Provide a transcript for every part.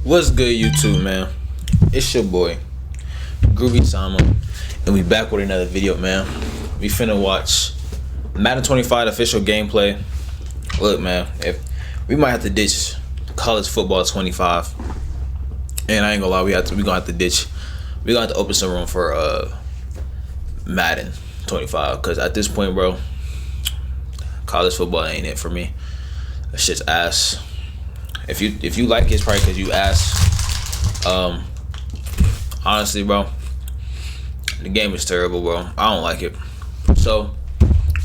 What's good, YouTube, man? It's your boy, GroovySama, and we back with another video, man. We finna watch Madden 25 official gameplay. Look, man, if we might have to ditch college football 25, and I ain't gonna lie, we gonna have to ditch. We gonna have to open some room for Madden 25, because at this point, bro, college football ain't it for me. That shit's ass. If you like it, it's probably because you asked. Honestly, bro, the game is terrible, bro. I don't like it. So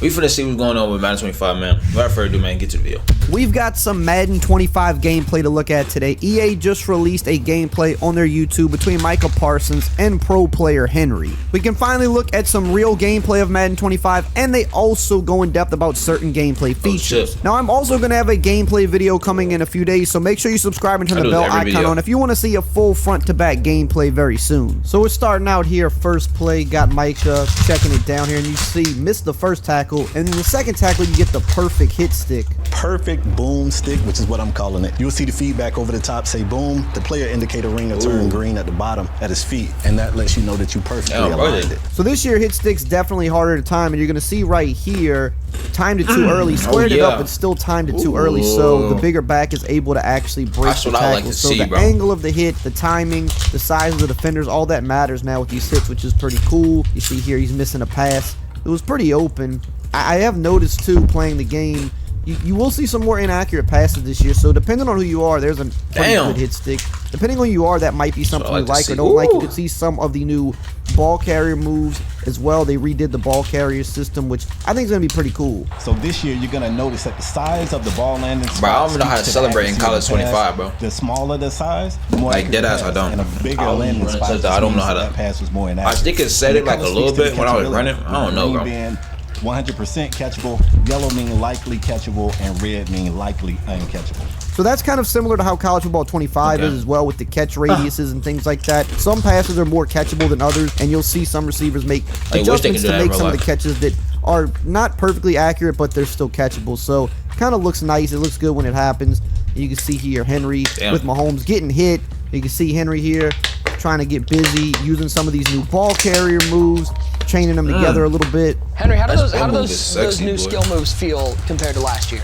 we finna see what's going on with Madden 25, man. Without further ado, man, get to the video. We've got some Madden 25 gameplay to look at today. EA just released a gameplay on their YouTube between Micah Parsons and pro player Henry. We can finally look at some real gameplay of Madden 25, and they also go in depth about certain gameplay features. Now, I'm also going to have a gameplay video coming in a few days, so make sure you subscribe and turn the bell icon on if you want to see a full front-to-back gameplay very soon. So we're starting out here, first play, got Micah checking it down here, and you see, missed the first tackle, and in the second tackle, you get the perfect hit stick. Perfect boom stick, which is what I'm calling it. You'll see the feedback over the top say boom. The player indicator ring will turn green at the bottom at his feet, and that lets you know that you perfectly aligned it. So this year, hit stick's definitely harder to time, and you're going to see right here, timed it too early, squared it up, but still timed it too early, so the bigger back is able to actually break the tackle. So the angle of the hit, the timing, the size of the defenders, all that matters now with these hits, which is pretty cool. You see here, he's missing a pass. It was pretty open. I have noticed, too, playing the game, you will see some more inaccurate passes this year, so depending on who you are, there's a pretty good hit stick. Depending on who you are, that might be something you like or don't like. You can see some of the new ball carrier moves as well. They redid the ball carrier system, which I think is going to be pretty cool. So this year, you're going to notice that the size of the ball landing spot, bro, I don't even know how to celebrate in college 25, bro. The smaller the size, the more like deadass, I don't. And a bigger landing spot, I don't know how to. That pass was more inaccurate. I think it said it like a little bit when I was running. I don't know, bro. 100% catchable, yellow mean likely catchable, and red mean likely uncatchable. So that's kind of similar to how college football 25 is as well, with the catch radiuses and things like that. Some passes are more catchable than others, and you'll see some receivers make adjustments to make some of the catches that are not perfectly accurate, but they're still catchable. So it kind of looks nice. It looks good when it happens. And you can see here Henry with Mahomes getting hit. You can see Henry here trying to get busy, using some of these new ball carrier moves, chaining them together a little bit. Henry, how do those new skill moves feel compared to last year?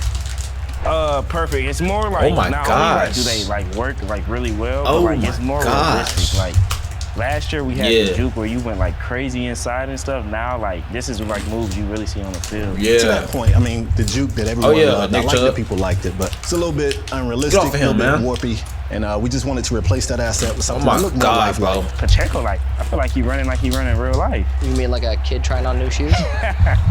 Perfect. It's more like not only like, do they like work like really well, but like it's more realistic. Like last year we had the juke where you went like crazy inside and stuff. Now like this is like moves you really see on the field. To that point, I mean the juke that everyone loved, I like that people liked it, but it's a little bit unrealistic, a little bit warpy. And we just wanted to reapplace that asset with something that looked more lifelike. Pacheco, like I feel like he running in real life. You mean like a kid trying on new shoes?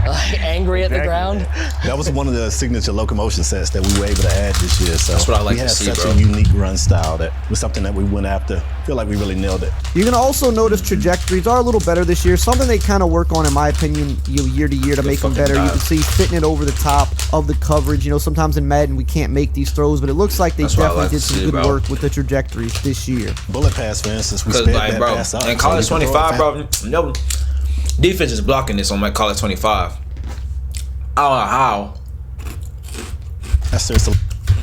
Like angry at the ground? That was one of the signature locomotion sets that we were able to add this year. So that's what I like to see, we had such a unique run style that was something that we went after. Feel like we really nailed it. You're gonna also notice trajectories are a little better this year. Something they kind of work on, in my opinion, year to year to make them better. You can see fitting it over the top of the coverage. You know, sometimes in Madden we can't make these throws, but it looks like they definitely did some good work with the trajectories this year. Bullet pass, for instance, we sped that pass up. In college 25, bro, no defense is blocking this on my college 25. I don't know how. That's just a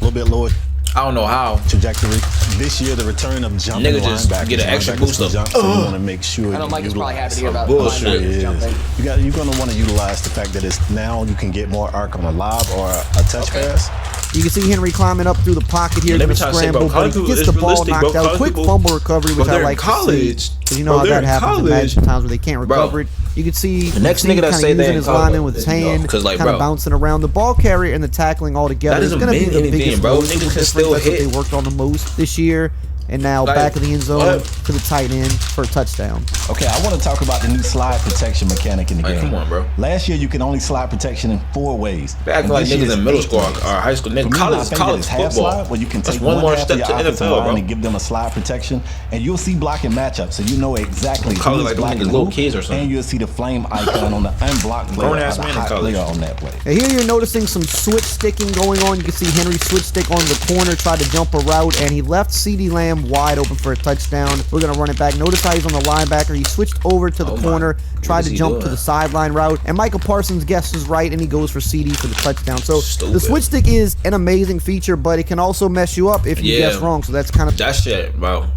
little bit lower. I don't know how. Trajectory. This year, the return of jumping linebackers just get an extra boost up. So you want to make sure I know Mike is probably happy to hear about bullshit. Jumping. You're going to want to utilize the fact that it's now you can get more arc on a lob or a touch pass. You can see Henry climbing up through the pocket here, gonna scramble, but he gets the ball knocked out. Quick fumble recovery, which I like to see. Because you know how that happens in Madden sometimes where they can't recover it. You can see the next nigga that say using his lineman with his hand, kind of bouncing around. The ball carrier and the tackling all together is going to be the biggest noticeable difference. That's what they worked on the most this year. And now back of the end zone to the tight end for a touchdown. Okay, I want to talk about the new slide protection mechanic in the game. Come on, bro. Last year, you could only slide protection in 4 ways. They act like niggas in middle school or high school. College football. Slide, where you can take one more step to NFL, bro, and give them a slide protection, and you'll see blocking matchups, so you know exactly who's like blocking little kids or something. And you'll see the flame icon on the unblocked player or the hot player on that play. And here you're noticing some switch sticking going on. You can see Henry switch stick on the corner, tried to jump a route, and he left CeeDee Lamb him wide open for a touchdown. We're going to run it back. Notice how he's on the linebacker. He switched over to the corner, tried to jump to the sideline route, and Michael Parsons guesses right, and he goes for CD for the touchdown. So the switch stick is an amazing feature, but it can also mess you up if you guess wrong. So that's kind of that shit, bro.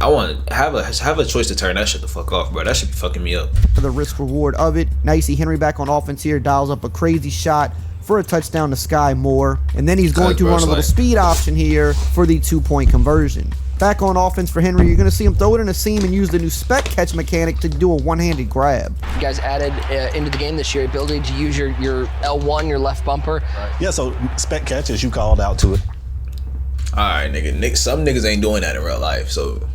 I want to have a choice to turn that shit the fuck off, bro. That should be fucking me up. For the risk reward of it. Now you see Henry back on offense here, dials up a crazy shot for a touchdown to Sky Moore, and then he's going to run a little speed option here for the 2-point conversion. Back on offense for Henry, you're going to see him throw it in a seam and use the new spec catch mechanic to do a one-handed grab. You guys added into the game this year ability to use your L1, your left bumper. Yeah, so spec catch, as you called out to it. All right, nigga. Some niggas ain't doing that in real life, so.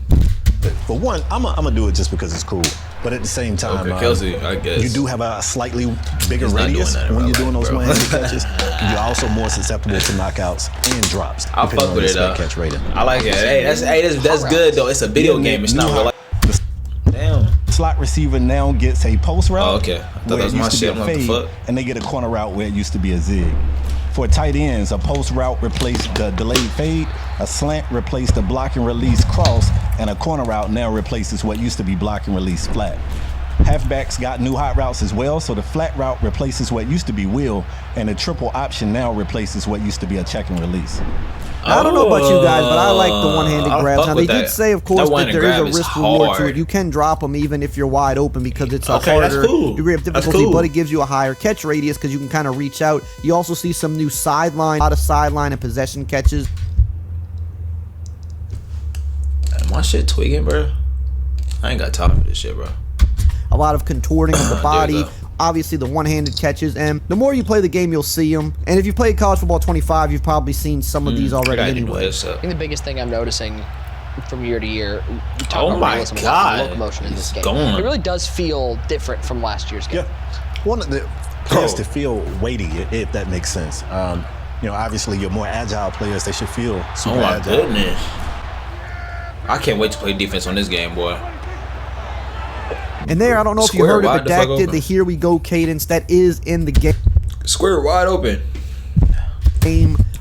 For one, I'm gonna do it just because it's cool. But at the same time, Kelsey, I guess you do have a slightly bigger radius when you're doing those one-handed catches. You're also more susceptible to knockouts and drops. I'll fuck with it. Catch rating. I like it. Hey, that's good though. It's a video game. It's not real life. Damn. Slot receiver now gets a post route. Oh, okay. I thought that was my shit. What the fuck? And they get a corner route where it used to be a zig. For tight ends, a post route replaced the delayed fade, a slant replaced the block and release cross, and a corner route now replaces what used to be block and release flat. Halfbacks got new hot routes as well, so the flat route replaces what used to be wheel, and the triple option now replaces what used to be a check and release. I don't know about you guys, but I like the one-handed grabs. Now, they did say, of course, that there is a risk reward to it. You can drop them even if you're wide open because it's a harder degree of difficulty, but it gives you a higher catch radius because you can kind of reach out. You also see some new sideline, a lot of sideline and possession catches. My shit tweaking, bro. I ain't got time for this shit, bro. A lot of contorting of the body. Obviously, the one-handed catches, and the more you play the game, you'll see them. And if you played College Football 25, you've probably seen some of these already anyway. I think the biggest thing I'm noticing from year to year, oh my god, locomotion in this game. Gone. It really does feel different from last year's game. Yeah, one of the players to feel weighty, if that makes sense. You know, obviously, your more agile players, they should feel super agile. Oh my goodness. I can't wait to play defense on this game, boy. And there, I don't know if you heard it, but Dak did the "Here We Go" cadence that is in the game. Square wide open.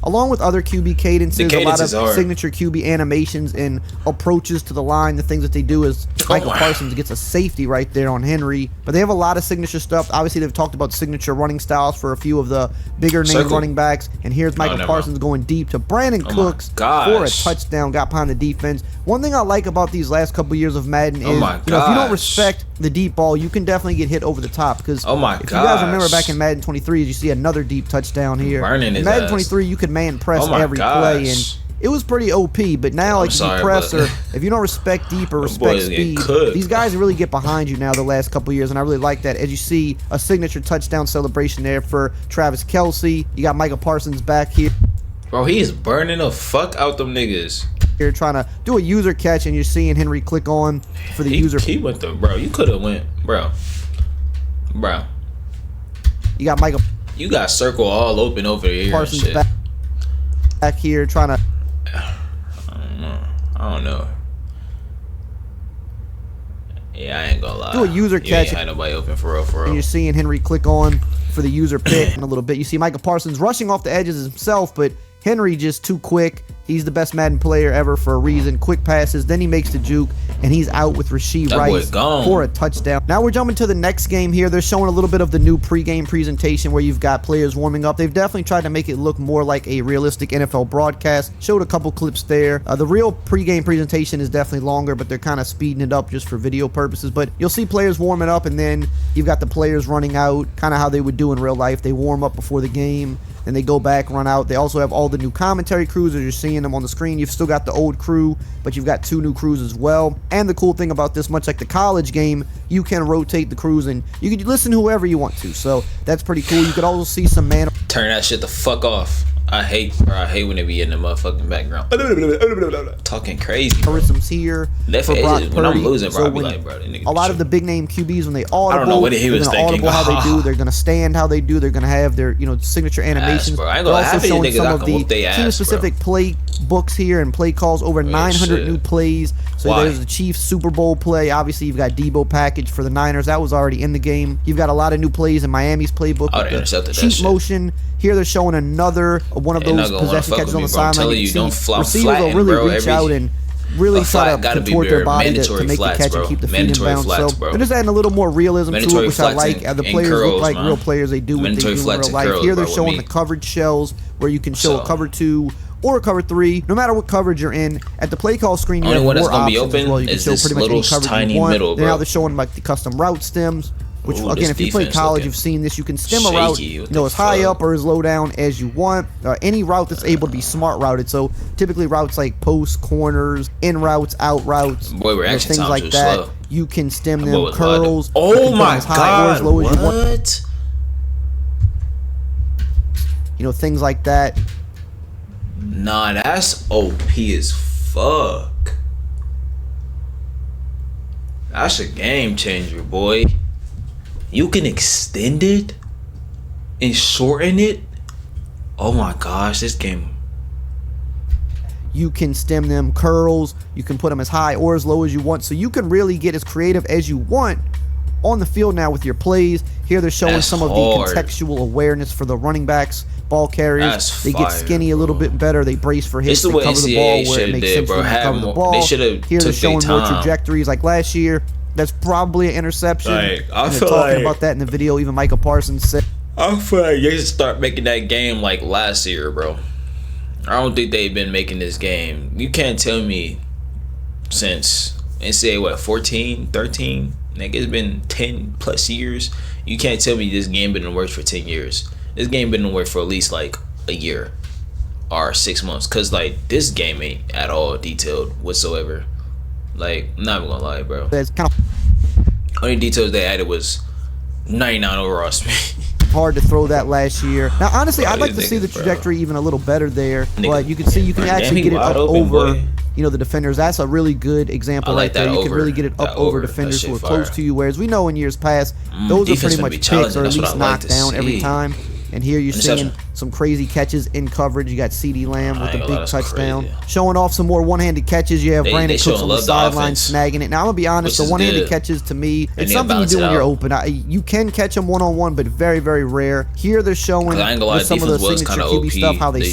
Along with other QB cadences, a lot of signature QB animations and approaches to the line. The things that they do is Michael Parsons gets a safety right there on Henry. But they have a lot of signature stuff. Obviously, they've talked about signature running styles for a few of the bigger name running backs. And here's Michael Parsons going deep to Brandon Cooks for a touchdown. Got behind the defense. One thing I like about these last couple years of Madden is, you know, if you don't respect the deep ball, you can definitely get hit over the top. Because if you guys remember back in Madden 23, you see another deep touchdown here. In Madden 23, you could man press every play, and it was pretty OP. But now, like, if you press or if you don't respect deep or respect speed, these guys really get behind you now the last couple years, and I really like that. As you see, a signature touchdown celebration there for Travis Kelce. You got Michael Parsons back here. Bro, he's burning the fuck out them niggas. You're trying to do a user catch, and you're seeing Henry click on for the user. He went the bro. You could have went, bro. You got Michael. You got circle all open over here. Parsons and shit. back here trying to. I don't know. Yeah, I ain't gonna lie. Do a user catch. Ain't had nobody open for real. And you're seeing Henry click on for the user pick in a little bit. You see Michael Parsons rushing off the edges himself, but Henry just too quick. He's the best Madden player ever for a reason. Quick passes, then he makes the juke, and he's out with Rasheed Rice for a touchdown. Now we're jumping to the next game here. They're showing a little bit of the new pregame presentation where you've got players warming up. They've definitely tried to make it look more like a realistic NFL broadcast. Showed a couple clips there. The real pregame presentation is definitely longer, but they're kind of speeding it up just for video purposes. But you'll see players warming up, and then you've got the players running out, kind of how they would do in real life. They warm up before the game, then they go back, run out. They also have all the new commentary crews as you're seeing them on the screen. You've still got the old crew, but you've got 2 new crews as well. And the cool thing about this, much like the college game, you can rotate the crews and you can listen to whoever you want to. So that's pretty cool. You could also see some man. Turn that shit the fuck off. I hate when they be in the motherfucking background. Talking crazy. Rhythms here. Left edges. When I'm losing, bro, I be like, bro, a lot of the big name QBs, when they audible, I don't know what he was thinking. How they do, they're gonna stand how they do. They're gonna have their, signature animations. Bro. I ain't they're gonna also showing some of the team-specific play books here and play calls. Over 900 new plays. So there's the Chiefs Super Bowl play. Obviously, you've got Debo package for the Niners. That was already in the game. You've got a lot of new plays in Miami's playbook. I would have intercepted that cheat shit. Motion Here they're showing another one of those possession catches on the sideline. You can see receivers will really reach out and really try to contort their body to make the catch and keep the feet in bounds. So they're just adding a little more realism to it, which I like. The players look like real players. They do what they do in real life. Here they're showing the coverage shells where you can show a cover 2 or a cover 3, no matter what coverage you're in. At the play call screen, you have more options as well. You can show pretty much any coverage you want. Now they're showing like the custom route stems, which again, if you play college, you've seen this. You can stem a route, as high up or as low down as you want. Any route that's able to be smart routed. So typically routes like post, corners, in routes, out routes, things like that. Slow. You can stem them, curls. Oh my God! What? Things like that. Nah, that's OP as fuck. That's a game changer, boy. You can extend it and shorten it. Oh my gosh, this game. You can stem them, curls. You can put them as high or as low as you want. So you can really get as creative as you want on the field now with your plays. Here they're showing some of the contextual awareness for the running backs, ball carriers. They get skinny a little bit better. They brace for hits. They cover the ball where it makes sense for them to cover the ball. Here they're showing more trajectories like last year. That's probably an interception. I feel talking about that in the video. Even Micah Parsons said, I feel like they should start making that game like last year, bro. I don't think they've been making this game. You can't tell me since NCAA, what, 14, 13? Nigga, it's been 10 plus years. You can't tell me this game been in the works for 10 years. This game been in the works for at least like a year or 6 months. Cause like this game ain't at all detailed whatsoever. Like, I'm not even gonna lie, bro. Only details they added was 99 overall speed. Hard to throw that last year. Now, honestly, I'd like to see the trajectory even a little better there. But you can see you can actually get it up over, the defenders. That's a really good example right there. You can really get it up over defenders who are close to you. Whereas we know in years past, those are pretty much picks or at least knocked down every time. And here you're seeing some crazy catches in coverage. You got CeeDee Lamb with the big touchdown. Showing off some more one-handed catches. You have Brandon Cooks on the sideline snagging it. Now, I'm going to be honest, the one-handed catches to me, it's something you do when you're open. You can catch them one-on-one, but very, very rare. Here they're showing with some of the signature QB stuff, how they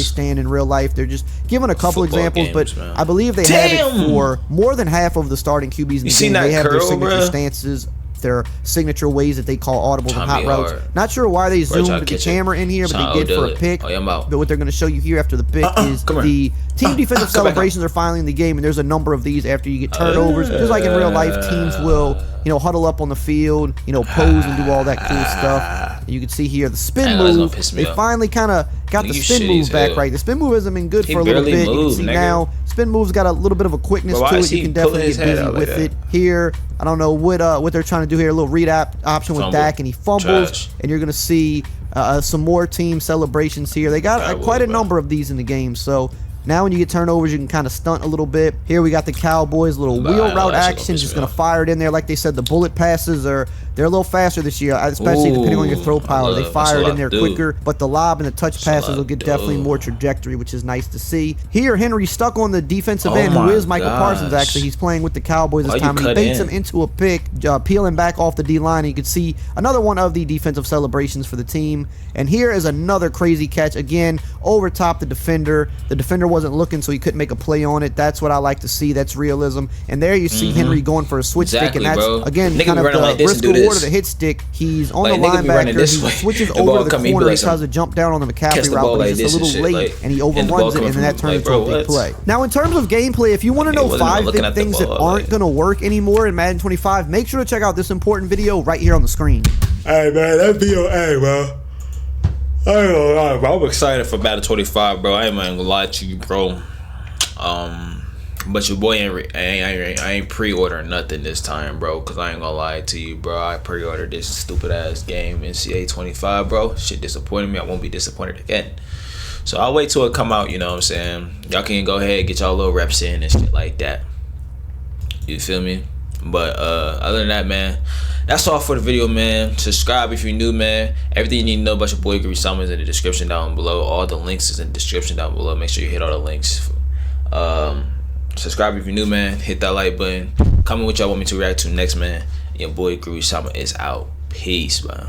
stand in real life. They're just giving a couple examples, but I believe they have it for more than half of the starting QBs in the game. They have their signature stances, their signature ways that they call audibles and hot routes. Not sure why they zoomed the camera in here, but they did for a pick. But what they're going to show you here after the pick is the team defensive celebrations are finally in the game, and there's a number of these after you get turnovers. Just like in real life, teams will huddle up on the field, pose and do all that cool stuff. And you can see here the spin move. They finally kind of got the spin move back right. The spin move hasn't been good for a little bit. You can see now spin move's got a little bit of a quickness to it. You can definitely get busy with it. Here, I don't know what they're trying to do here. A little read option with Dak, and he fumbles. And you're going to see some more team celebrations here. They got quite a number of these in the game. So now when you get turnovers, you can kind of stunt a little bit. Here we got the Cowboys, little wheel route action, just going to fire it in there. Like they said, the bullet passes they're a little faster this year, especially depending on your throw power. They fire it in there quicker, but the lob and the touch passes will get definitely more trajectory, which is nice to see. Here, Henry stuck on the defensive end, who is Michael Parsons, actually. He's playing with the Cowboys this time, and he baits him into a pick, peeling back off the D-line, and you can see another one of the defensive celebrations for the team. And here is another crazy catch, again, over top the defender. The defender wasn't looking, so he couldn't make a play on it. That's what I like to see. That's realism. And there you see Henry going for a switch stick, and that's, again, kind of the risk reward of the hit stick. He's on the linebacker. He switches over to the corner. He tries to jump down on the McCaffrey route, but he's just a little late, and he overruns it, and then that turns into a big play. Now, in terms of gameplay, if you want to know 5 big things that aren't going to work anymore in Madden 25, make sure to check out this important video right here on the screen. Hey, man, that video, bro. I ain't gonna lie, bro. I'm excited for Madden 25, bro. I ain't gonna lie to you, bro. But your boy ain't pre-ordering nothing this time, bro. Cause I ain't gonna lie to you, bro. I pre-ordered this stupid ass game, NCAA 25, bro. Shit disappointed me. I won't be disappointed again. So I'll wait till it come out. You know what I'm saying? Y'all can go ahead and get y'all little reps in and shit like that. You feel me? But other than that, man, that's all for the video, man. Subscribe if you're new, man. Everything you need to know about your boy GroovySama is in the description down below. All the links is in the description down below. Make sure you hit all the links. Subscribe if you're new, man. Hit that like button. Comment what y'all want me to react to next, man. Your boy GroovySama is out. Peace, man.